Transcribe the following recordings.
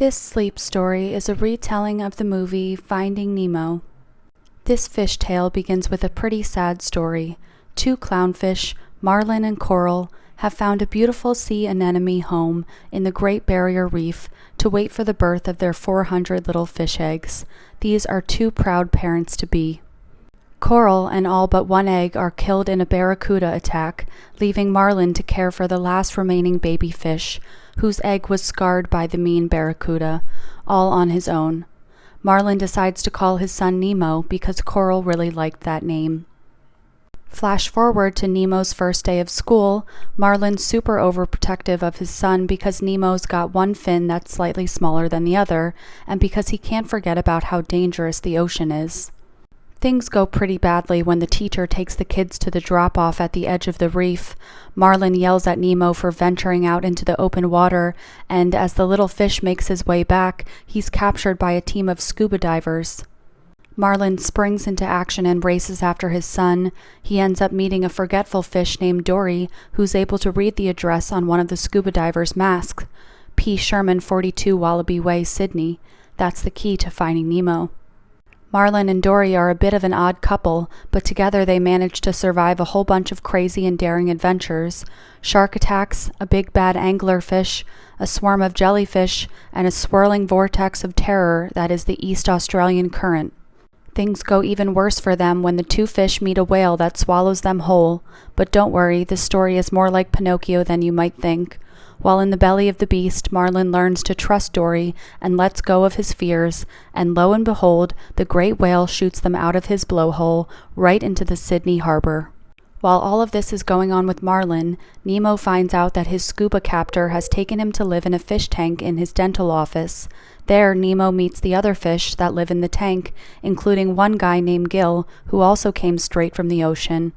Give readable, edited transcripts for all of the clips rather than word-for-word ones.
This sleep story is a retelling of the movie Finding Nemo. This fish tale begins with a pretty sad story. Two clownfish, Marlin and Coral, have found a beautiful sea anemone home in the Great Barrier Reef to wait for the birth of their 400 little fish eggs. These are two proud parents-to-be. Coral and all but one egg are killed in a barracuda attack, leaving Marlin to care for the last remaining baby fish, whose egg was scarred by the mean barracuda, all on his own. Marlin decides to call his son Nemo because Coral really liked that name. Flash forward to Nemo's first day of school. Marlin's super overprotective of his son because Nemo's got one fin that's slightly smaller than the other, and because he can't forget about how dangerous the ocean is. Things go pretty badly when the teacher takes the kids to the drop-off at the edge of the reef. Marlin yells at Nemo for venturing out into the open water, and as the little fish makes his way back, he's captured by a team of scuba divers. Marlin springs into action and races after his son. He ends up meeting a forgetful fish named Dory, who's able to read the address on one of the scuba divers' masks. P. Sherman 42 Wallaby Way, Sydney. That's the key to finding Nemo. Marlin and Dory are a bit of an odd couple, but together they manage to survive a whole bunch of crazy and daring adventures. Shark attacks, a big bad anglerfish, a swarm of jellyfish, and a swirling vortex of terror that is the East Australian current. Things go even worse for them when the two fish meet a whale that swallows them whole, but don't worry, this story is more like Pinocchio than you might think. While in the belly of the beast, Marlin learns to trust Dory and lets go of his fears, and lo and behold, the great whale shoots them out of his blowhole right into the Sydney harbor. While all of this is going on with Marlin, Nemo finds out that his scuba captor has taken him to live in a fish tank in his dental office. There, Nemo meets the other fish that live in the tank, including one guy named Gil, who also came straight from the ocean.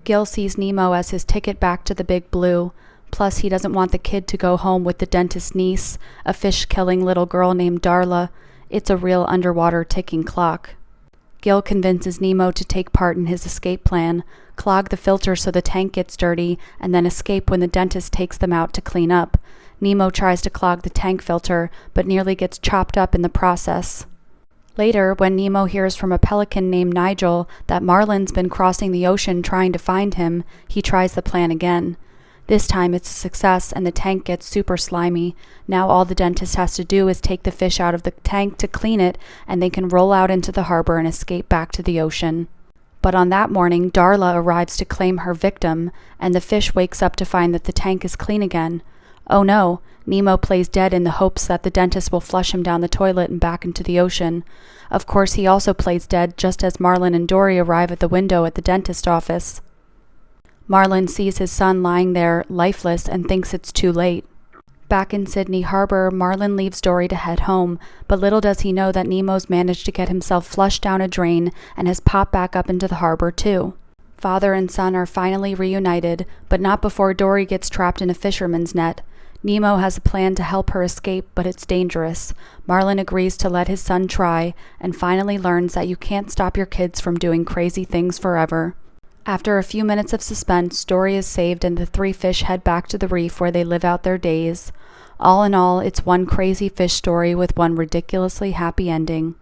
Gil sees Nemo as his ticket back to the Big Blue. Plus, he doesn't want the kid to go home with the dentist's niece, a fish-killing little girl named Darla. It's a real underwater ticking clock. Gil convinces Nemo to take part in his escape plan, clog the filter so the tank gets dirty, and then escape when the dentist takes them out to clean up. Nemo tries to clog the tank filter, but nearly gets chopped up in the process. Later, when Nemo hears from a pelican named Nigel that Marlin's been crossing the ocean trying to find him, he tries the plan again. This time it's a success and the tank gets super slimy. Now all the dentist has to do is take the fish out of the tank to clean it, and they can roll out into the harbor and escape back to the ocean. But on that morning, Darla arrives to claim her victim, and the fish wakes up to find that the tank is clean again. Oh no, Nemo plays dead in the hopes that the dentist will flush him down the toilet and back into the ocean. Of course, he also plays dead just as Marlin and Dory arrive at the window at the dentist office. Marlin sees his son lying there, lifeless, and thinks it's too late. Back in Sydney Harbor, Marlin leaves Dory to head home, but little does he know that Nemo's managed to get himself flushed down a drain and has popped back up into the harbor too. Father and son are finally reunited, but not before Dory gets trapped in a fisherman's net. Nemo has a plan to help her escape, but it's dangerous. Marlin agrees to let his son try, and finally learns that you can't stop your kids from doing crazy things forever. After a few minutes of suspense, Dory is saved and the three fish head back to the reef where they live out their days. All in all, it's one crazy fish story with one ridiculously happy ending.